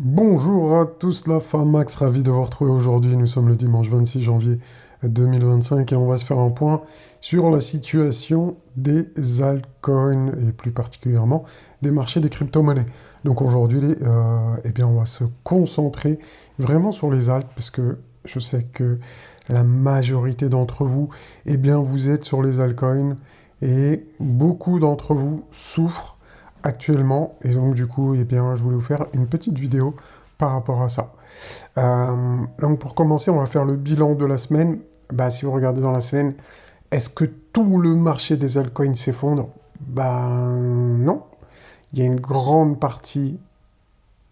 Bonjour à tous, la fin Max, ravi de vous retrouver aujourd'hui. Nous sommes le dimanche 26 janvier 2025 et on va se faire un point sur la situation des altcoins et plus particulièrement des marchés des crypto-monnaies. Donc aujourd'hui, eh bien, on va se concentrer vraiment sur les alts parce que je sais que la majorité d'entre vous, eh bien, vous êtes sur les altcoins et beaucoup d'entre vous souffrent actuellement. Et donc, du coup, eh bien, je voulais vous faire une petite vidéo par rapport à ça. Donc, pour commencer, on va faire le bilan de la semaine. Bah, si vous regardez dans la semaine, est-ce que tout le marché des altcoins s'effondre? Non. Il y a une grande partie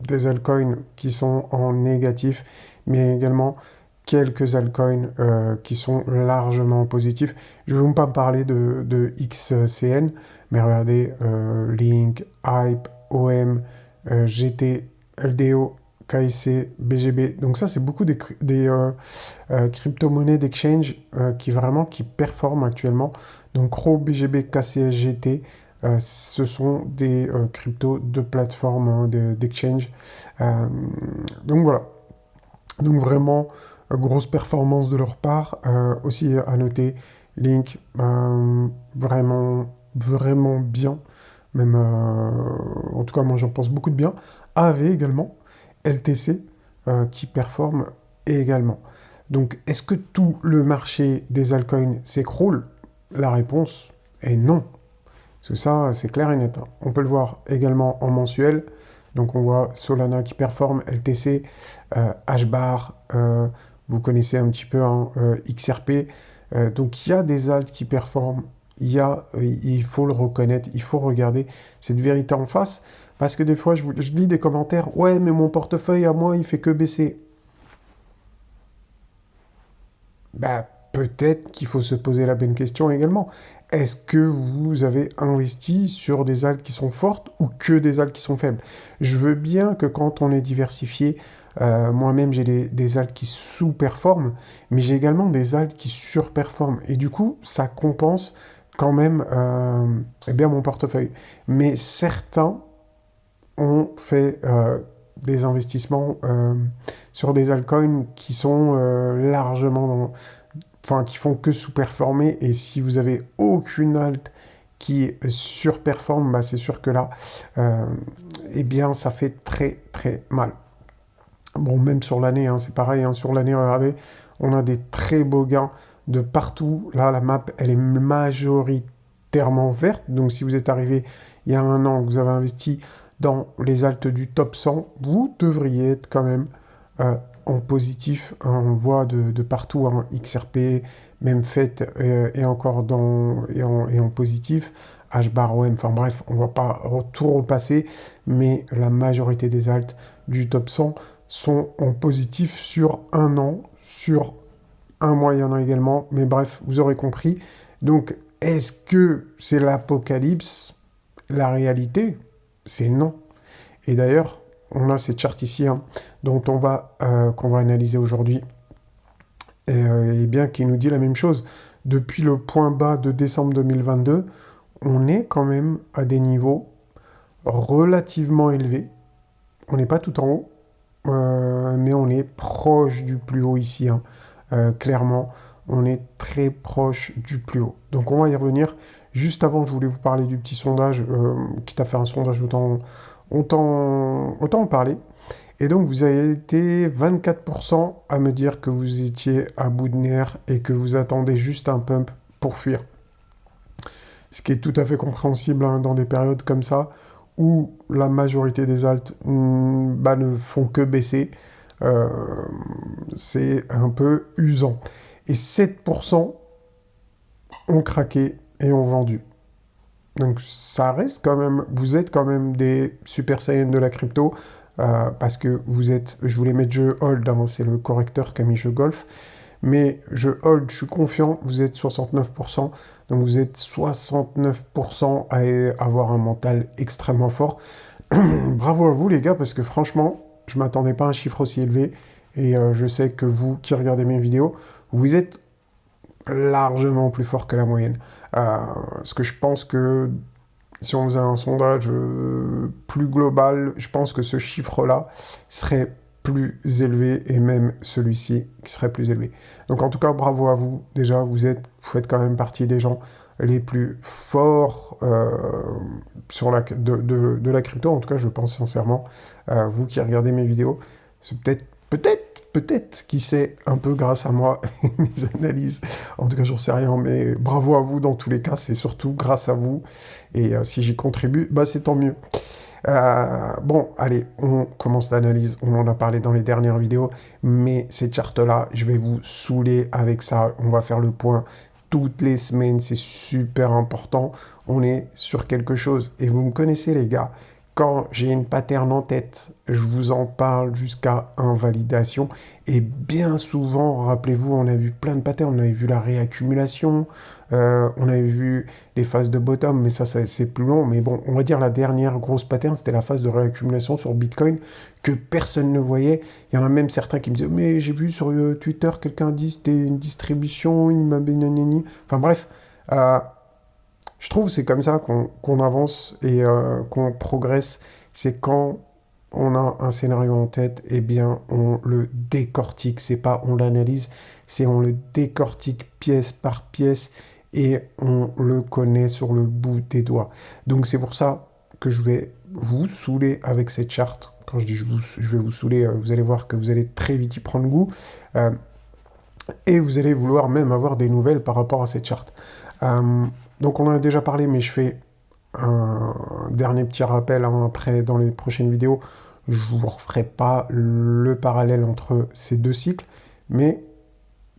des altcoins qui sont en négatif, mais également quelques altcoins qui sont largement positifs. Je ne vais même pas parler de XCN, mais regardez Link, Hype, OM, GT, LDO, KSC, BGB. Donc ça, c'est beaucoup des crypto-monnaies d'exchange qui performent actuellement. Donc CRO, BGB, KCS, GT, ce sont des cryptos de plateforme d'exchange. Euh, donc voilà. Donc vraiment, grosse performance de leur part. Aussi à noter, Link, vraiment, vraiment bien. Même, en tout cas, moi j'en pense beaucoup de bien. AV également, LTC, qui performe également. Donc, est-ce que tout le marché des altcoins s'écroule? La réponse est non. Parce que ça, c'est clair et net, hein. On peut le voir également en mensuel. Donc on voit Solana qui performe, LTC, HBAR, vous connaissez un petit peu hein, XRP. Donc il y a des alts qui performent, il faut le reconnaître, il faut regarder cette vérité en face. Parce que des fois, je lis des commentaires, ouais, mais mon portefeuille à moi, il fait que baisser. Bah, peut-être qu'il faut se poser la bonne question également. Est-ce que vous avez investi sur des algues qui sont fortes ou que des algues qui sont faibles? Je veux bien que quand on est diversifié, moi-même j'ai des algues qui sous-performent, mais j'ai également des algues qui surperforment. Et du coup, ça compense quand même eh bien mon portefeuille. Mais certains ont fait des investissements sur des altcoins qui sont largement enfin, qui font que sous-performer. Et si vous avez aucune alt qui surperforme, bah, c'est sûr que là, euh, eh bien, ça fait très très mal. Bon, même sur l'année, hein, c'est pareil. Hein, sur l'année, regardez, on a des très beaux gains de partout. Là, la map, elle est majoritairement verte. Donc, si vous êtes arrivé il y a un an, que vous avez investi dans les altes du top 100, vous devriez être quand même euh, en positif. On voit de partout, hein, XRP, même fait et encore et en positif. HBAR, OM, enfin bref, on ne va pas tout repasser, mais la majorité des altes du top 100 sont en positif sur un an, sur un mois, il y en a également, mais bref, vous aurez compris. Donc, est-ce que c'est l'apocalypse? La réalité, c'est non. Et d'ailleurs, on a cette charte ici, hein, qu'on va analyser aujourd'hui, et bien qui nous dit la même chose. Depuis le point bas de décembre 2022, on est quand même à des niveaux relativement élevés. On n'est pas tout en haut, mais on est proche du plus haut ici, hein. Clairement, on est très proche du plus haut. Donc on va y revenir. Juste avant, je voulais vous parler du petit sondage. Quitte à faire un sondage, autant en parler. Et donc vous avez été 24% à me dire que vous étiez à bout de nerfs et que vous attendez juste un pump pour fuir. Ce qui est tout à fait compréhensible hein, dans des périodes comme ça, où la majorité des alts bah, ne font que baisser. Euh, c'est un peu usant. Et 7% ont craqué et ont vendu. Donc ça reste quand même, vous êtes quand même des super saiyans de la crypto, parce que vous êtes, je voulais mettre je hold, hein, c'est le correcteur qu'a mis je golf, mais je hold, je suis confiant, vous êtes 69%, donc vous êtes 69% à avoir un mental extrêmement fort. Bravo à vous les gars, parce que franchement, je m'attendais pas à un chiffre aussi élevé, et je sais que vous qui regardez mes vidéos, vous êtes largement plus fort que la moyenne. Parce que je pense que si on faisait un sondage plus global, je pense que ce chiffre-là serait plus élevé et même celui-ci qui serait plus élevé. Donc en tout cas, bravo à vous. Déjà, vous faites quand même partie des gens les plus forts sur de la crypto. En tout cas, je pense sincèrement, vous qui regardez mes vidéos, c'est peut-être, qui sait, un peu grâce à moi et mes analyses. En tout cas, j'en sais rien, mais bravo à vous dans tous les cas. C'est surtout grâce à vous. Et si j'y contribue, bah c'est tant mieux. Bon, allez, on commence l'analyse. On en a parlé dans les dernières vidéos, mais ces charts-là, je vais vous saouler avec ça. On va faire le point toutes les semaines. C'est super important. On est sur quelque chose. Et vous me connaissez, les gars. Quand j'ai une pattern en tête, je vous en parle jusqu'à invalidation. Et bien souvent, rappelez-vous, on a vu plein de patterns. On avait vu la réaccumulation, on avait vu les phases de bottom, mais ça c'est plus long. Mais bon, on va dire la dernière grosse pattern, c'était la phase de réaccumulation sur Bitcoin que personne ne voyait. Il y en a même certains qui me disaient, mais j'ai vu sur Twitter, quelqu'un dit c'était une distribution, il m'a bénanini. Enfin bref, je trouve que c'est comme ça qu'on avance et qu'on progresse. C'est quand on a un scénario en tête, eh bien, on le décortique. C'est pas on l'analyse, c'est on le décortique pièce par pièce et on le connaît sur le bout des doigts. Donc c'est pour ça que je vais vous saouler avec cette charte. Quand je dis je vais vous saouler, vous allez voir que vous allez très vite y prendre goût. Et vous allez vouloir même avoir des nouvelles par rapport à cette charte. Donc on en a déjà parlé, mais je fais un dernier petit rappel hein, après dans les prochaines vidéos. Je ne vous referai pas le parallèle entre ces deux cycles, mais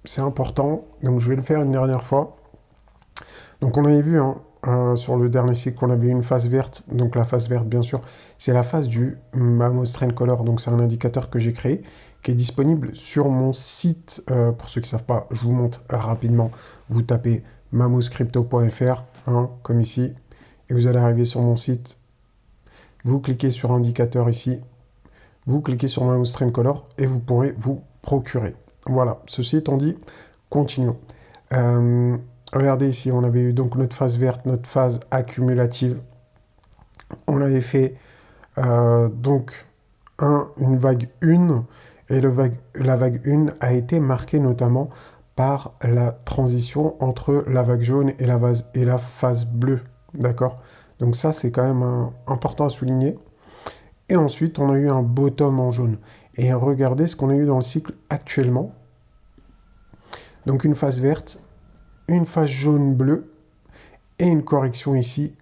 c'est important, donc je vais le faire une dernière fois. Donc on avait vu hein, sur le dernier cycle qu'on avait une phase verte, donc la phase verte bien sûr, c'est la phase du Mamos Trend Color, donc c'est un indicateur que j'ai créé, qui est disponible sur mon site, pour ceux qui ne savent pas, je vous montre rapidement, vous tapez mamoscrypto.fr, hein, comme ici, et vous allez arriver sur mon site, vous cliquez sur indicateur ici, vous cliquez sur Mamos Trend Color, et vous pourrez vous procurer. Voilà, ceci étant dit, continuons. Regardez ici, on avait eu donc notre phase verte, notre phase accumulative. On avait fait donc une vague 1, et la vague 1 a été marquée notamment par la transition entre la vague jaune et la phase bleue, d'accord? Donc ça, c'est quand même important à souligner. Et ensuite, on a eu un bottom en jaune. Et regardez ce qu'on a eu dans le cycle actuellement. Donc une phase verte, une phase jaune-bleu, et une correction ici,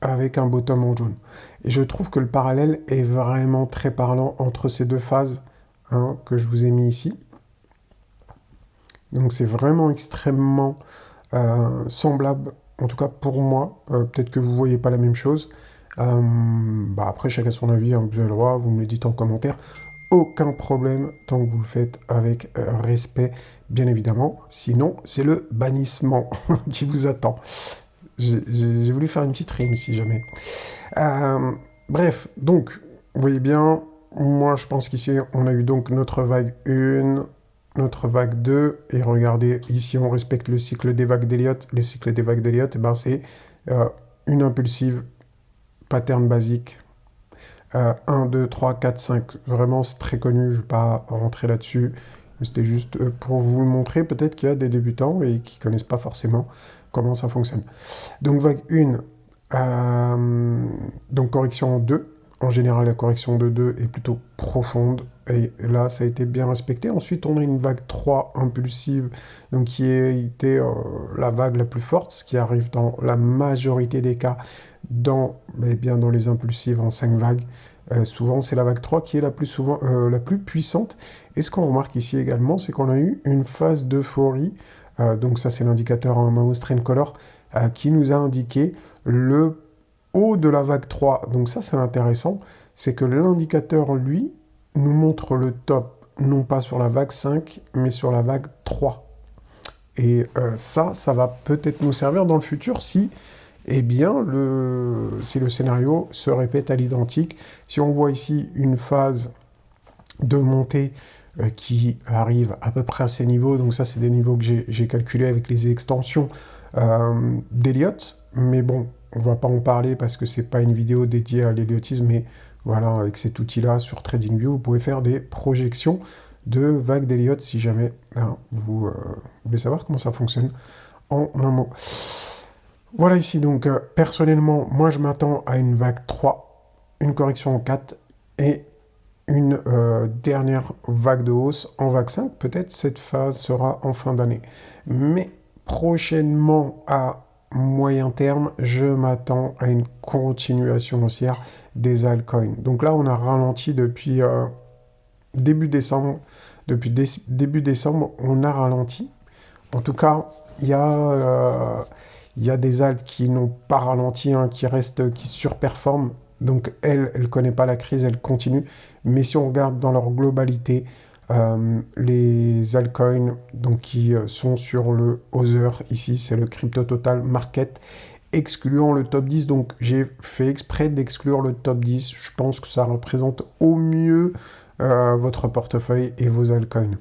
avec un bottom en jaune. Et je trouve que le parallèle est vraiment très parlant entre ces deux phases hein, que je vous ai mis ici. Donc c'est vraiment extrêmement semblable, en tout cas pour moi. Peut-être que vous ne voyez pas la même chose. Après, chacun son avis, hein, vous avez le droit, vous me le dites en commentaire. Aucun problème tant que vous le faites avec respect, bien évidemment. Sinon, c'est le bannissement qui vous attend. J'ai voulu faire une petite rime, si jamais. Bref, donc, vous voyez bien, moi, je pense qu'ici, on a eu donc notre vague 1, notre vague 2, et regardez, ici, on respecte le cycle des vagues d'Elliott. Le cycle des vagues d'Elliott, eh ben, c'est une impulsive, pattern basique, 1, 2, 3, 4, 5. Vraiment, c'est très connu, je ne vais pas rentrer là-dessus. C'était juste pour vous le montrer. Peut-être qu'il y a des débutants et qui ne connaissent pas forcément comment ça fonctionne. Donc, vague 1, donc correction en 2. En général, la correction de 2 est plutôt profonde. Et là, ça a été bien respecté. Ensuite, on a une vague 3 impulsive, donc qui a été la vague la plus forte, ce qui arrive dans la majorité des cas dans les impulsives en 5 vagues. Souvent, c'est la vague 3 qui est la plus puissante. Et ce qu'on remarque ici également, c'est qu'on a eu une phase d'euphorie. Donc ça, c'est l'indicateur en Mamos Trend Color qui nous a indiqué le haut de la vague 3. Donc ça, c'est intéressant. C'est que l'indicateur, lui, nous montre le top, non pas sur la vague 5, mais sur la vague 3. Et ça va peut-être nous servir dans le futur si... Eh bien, si le scénario se répète à l'identique, si on voit ici une phase de montée qui arrive à peu près à ces niveaux, donc ça c'est des niveaux que j'ai calculés avec les extensions d'Elliott, mais bon, on va pas en parler parce que c'est pas une vidéo dédiée à l'héliotisme, mais voilà, avec cet outil-là sur TradingView, vous pouvez faire des projections de vagues d'Elliott si jamais hein, vous voulez savoir comment ça fonctionne en un mot. Voilà ici, donc personnellement, moi je m'attends à une vague 3, une correction en 4 et une dernière vague de hausse en vague 5. Peut-être cette phase sera en fin d'année. Mais prochainement, à moyen terme, je m'attends à une continuation haussière des altcoins. Donc là, on a ralenti depuis début décembre. Depuis début décembre, on a ralenti. En tout cas, il y a des alts qui n'ont pas ralenti, hein, qui surperforment. Donc elle ne connaît pas la crise, elle continue. Mais si on regarde dans leur globalité, les altcoins donc, qui sont sur le Other, ici c'est le Crypto Total Market, excluant le top 10. Donc j'ai fait exprès d'exclure le top 10. Je pense que ça représente au mieux votre portefeuille et vos altcoins.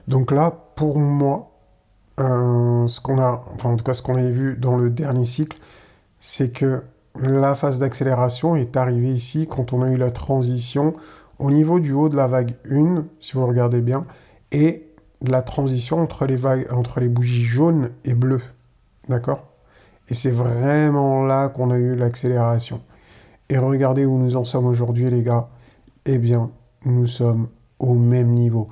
Donc là, pour moi, ce qu'on a, enfin en tout cas ce qu'on avait vu dans le dernier cycle, c'est que la phase d'accélération est arrivée ici quand on a eu la transition au niveau du haut de la vague 1, si vous regardez bien, et la transition entre les bougies jaunes et bleues. D'accord? Et c'est vraiment là qu'on a eu l'accélération. Et regardez où nous en sommes aujourd'hui, les gars. Eh bien, nous sommes au même niveau.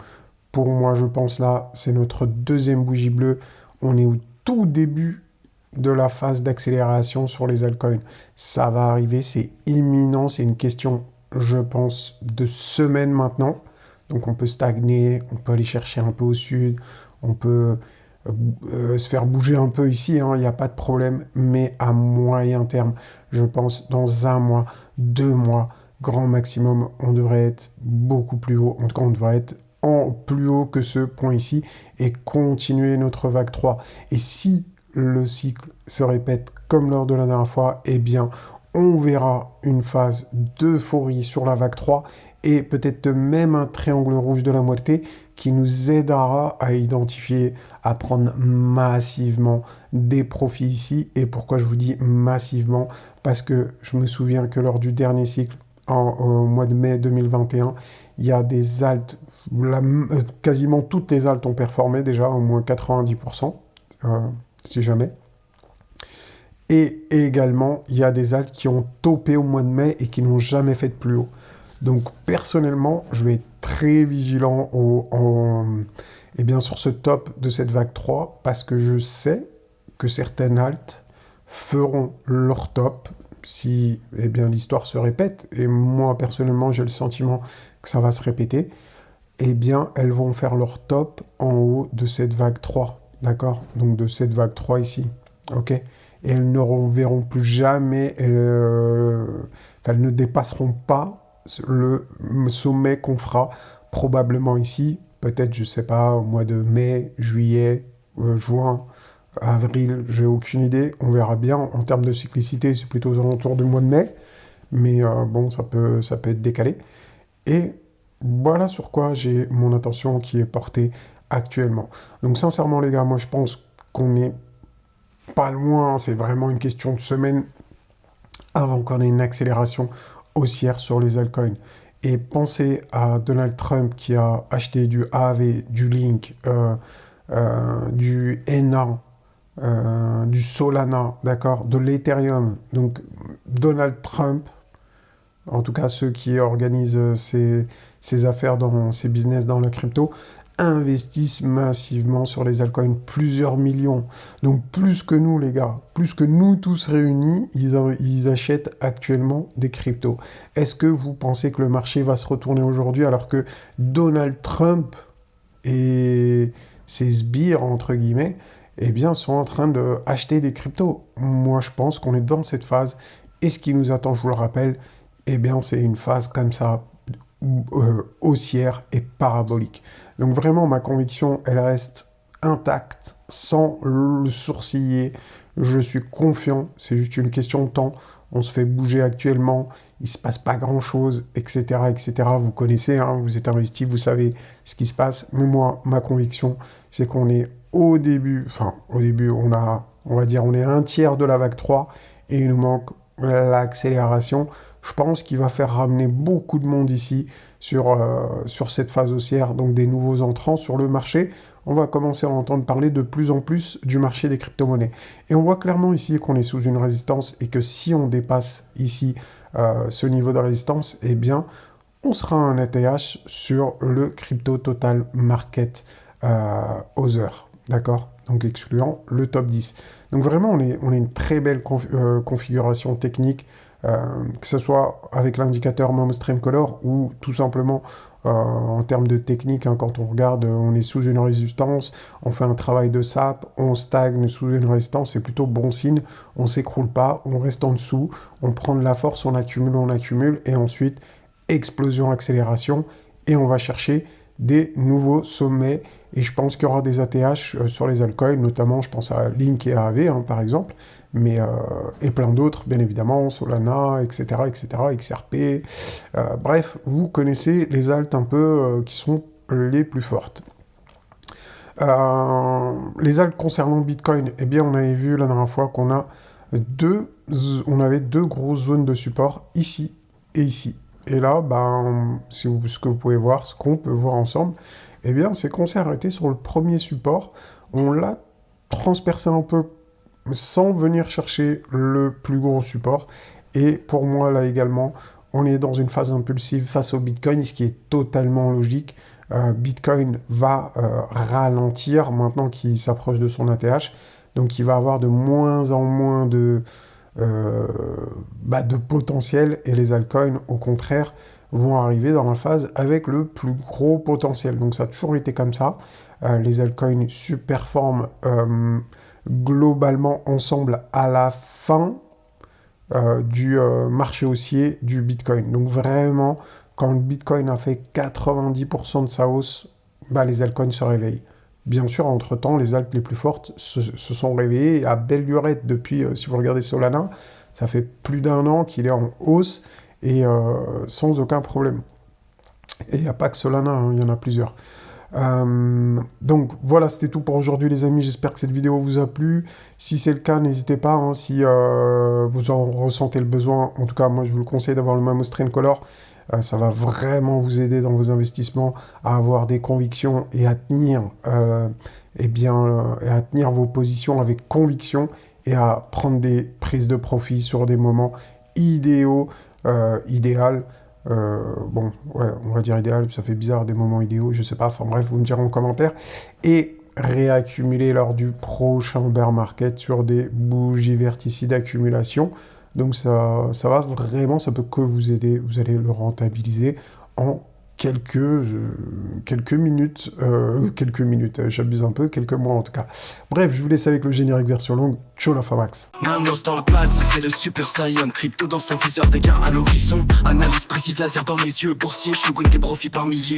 Pour moi, je pense là, c'est notre deuxième bougie bleue. On est au tout début de la phase d'accélération sur les altcoins. Ça va arriver, c'est imminent, c'est une question, je pense, de semaines maintenant. Donc on peut stagner, on peut aller chercher un peu au sud, on peut se faire bouger un peu ici, hein, il n'y a pas de problème, mais à moyen terme, je pense dans 1 mois, 2 mois, grand maximum, on devrait être beaucoup plus haut. En tout cas, on devrait être en plus haut que ce point ici et continuer notre vague 3. Et si le cycle se répète comme lors de la dernière fois, eh bien, on verra une phase d'euphorie sur la vague 3 et peut-être même un triangle rouge de la moitié qui nous aidera à identifier, à prendre massivement des profits ici. Et pourquoi je vous dis massivement? Parce que je me souviens que lors du dernier cycle, au mois de mai 2021, il y a des alts, quasiment toutes les alts ont performé déjà, au moins 90%, si jamais. Et également, il y a des alts qui ont topé au mois de mai et qui n'ont jamais fait de plus haut. Donc personnellement, je vais être très vigilant et bien sur ce top de cette vague 3 parce que je sais que certaines alts feront leur top si eh bien, l'histoire se répète. Et moi, personnellement, j'ai le sentiment que ça va se répéter. Eh bien, elles vont faire leur top en haut de cette vague 3. D'accord? Donc de cette vague 3 ici. Ok? Et elles ne reverront plus jamais, elles ne dépasseront pas le sommet qu'on fera probablement ici, peut-être, je sais pas, au mois de mai, juillet, juin, avril, j'ai aucune idée, on verra bien. En termes de cyclicité, c'est plutôt aux alentours du mois de mai, mais bon, ça peut être décalé. Et voilà sur quoi j'ai mon attention qui est portée actuellement. Donc sincèrement, les gars, moi je pense qu'on est pas loin, c'est vraiment une question de semaine avant qu'on ait une accélération haussière sur les altcoins. Et pensez à Donald Trump qui a acheté du AAV, du Link, du ENA, du Solana, d'accord, de l'Ethereum. Donc Donald Trump, en tout cas ceux qui organisent ces affaires, ces business dans la crypto, investissent massivement sur les altcoins, plusieurs millions. Donc plus que nous, les gars, plus que nous tous réunis, ils achètent actuellement des cryptos. Est-ce que vous pensez que le marché va se retourner aujourd'hui alors que Donald Trump et ses sbires, entre guillemets, eh bien, sont en train d'acheter des cryptos? Moi, je pense qu'on est dans cette phase. Et ce qui nous attend, je vous le rappelle, eh bien, c'est une phase comme ça, haussière et parabolique. Donc vraiment, ma conviction, elle reste intacte, sans le sourciller. Je suis confiant, c'est juste une question de temps. On se fait bouger actuellement, il ne se passe pas grand-chose, etc., etc. Vous connaissez, hein, vous êtes investi, vous savez ce qui se passe. Mais moi, ma conviction, c'est qu'on est au début, on a on va dire, on est à un tiers de la vague 3 et il nous manque l'accélération. Je pense qu'il va faire ramener beaucoup de monde ici sur cette phase haussière, donc des nouveaux entrants sur le marché. On va commencer à entendre parler de plus en plus du marché des crypto-monnaies. Et on voit clairement ici qu'on est sous une résistance et que si on dépasse ici ce niveau de résistance, eh bien, on sera un ATH sur le Crypto Total Market aux heures. D'accord? Donc excluant le top 10. Donc vraiment, on est une très belle configuration technique, que ce soit avec l'indicateur Stream Color ou tout simplement en termes de technique, hein, quand on regarde, on est sous une résistance, on fait un travail de sap, on stagne sous une résistance, c'est plutôt bon signe, on s'écroule pas, on reste en dessous, on prend de la force, on accumule, et ensuite, explosion, accélération, et on va chercher des nouveaux sommets, et je pense qu'il y aura des ATH sur les altcoins, notamment je pense à Link et AAV, hein, par exemple, mais, et plein d'autres, bien évidemment, Solana, etc., XRP, bref, vous connaissez les alts un peu qui sont les plus fortes. Les alts concernant Bitcoin, eh bien, on avait vu la dernière fois qu'on a on avait deux grosses zones de support, ici et ici. Et là, ben, ce que vous pouvez voir, ce qu'on peut voir ensemble, eh bien, c'est qu'on s'est arrêté sur le premier support. On l'a transpercé un peu sans venir chercher le plus gros support. Et pour moi, là également, on est dans une phase impulsive face au Bitcoin, ce qui est totalement logique. Bitcoin va ralentir maintenant qu'il s'approche de son ATH. Donc, il va avoir de moins en moins de potentiel, et les altcoins, au contraire, vont arriver dans la phase avec le plus gros potentiel. Donc ça a toujours été comme ça. Les altcoins performent globalement ensemble à la fin du marché haussier du Bitcoin. Donc vraiment, quand le Bitcoin a fait 90% de sa hausse, les altcoins se réveillent. Bien sûr, entre-temps, les alts les plus fortes se sont réveillées à belle lurette depuis, si vous regardez Solana, ça fait plus d'1 an qu'il est en hausse et sans aucun problème. Et il n'y a pas que Solana, hein, il y en a plusieurs. Donc voilà, c'était tout pour aujourd'hui les amis, j'espère que cette vidéo vous a plu. Si c'est le cas, n'hésitez pas, hein, si vous en ressentez le besoin, en tout cas moi je vous le conseille d'avoir le Mamo Stream Color. Ça va vraiment vous aider dans vos investissements à avoir des convictions et à tenir, et à tenir vos positions avec conviction et à prendre des prises de profit sur des moments idéaux, idéal. Bon, ouais, on va dire idéal, ça fait bizarre des moments idéaux, je sais pas, enfin bref, vous me direz en commentaire. Et réaccumuler lors du prochain bear market sur des bougies verticides d'accumulation. Donc ça va vraiment, ça peut que vous aider, vous allez le rentabiliser en quelques minutes, j'abuse un peu, quelques mois en tout cas. Bref, je vous laisse avec le générique version longue. Ciao la Famax. Manos dans la place, c'est le Super Saiyan. Crypto dans son viseur, des gains à l'horizon. Analyse précise, laser dans les yeux, boursier, shooting des profits par milliers.